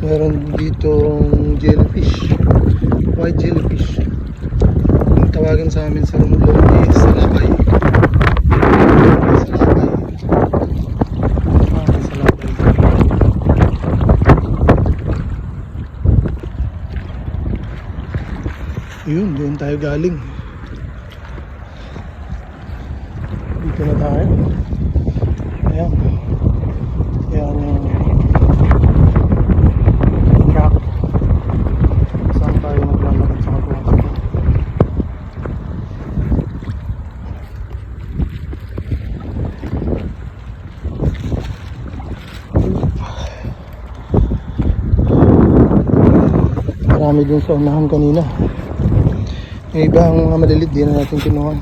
Meron ditong jellyfish, white jellyfish. Ang tawagan sa amin sa Romblon is salabay. Salabay. Salabay. Yun, doon tayo galing. Dito na tayo. Ayan. Ayan yung track. Saan tayo naglalakad sa kagwatak ko. Marami din sa unahan kanina. Yung ibang mga malilit din na natin kinuha.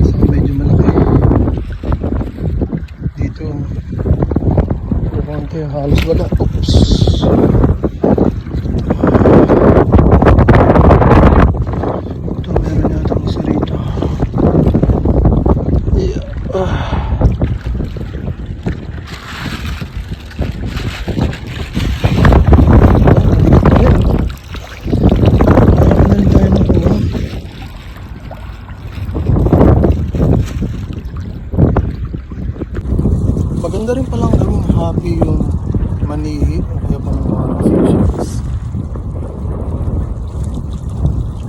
So medyo malaki. Dito konti, halos wala. Oops. Ito meron natin isa rito. Yeah. Maganda rin palang gawing hobby yung manihi o kaya pa ng mga fishes.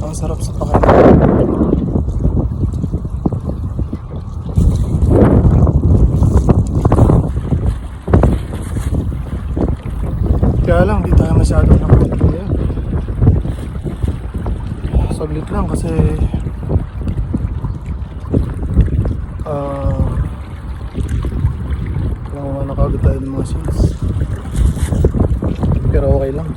Ang sarap sa pakiramdam. Kaya lang, di tayo masyadong nakapit ngayon. Saglit lang kasi nakagod tayo ng mga scenes, pero okay lang.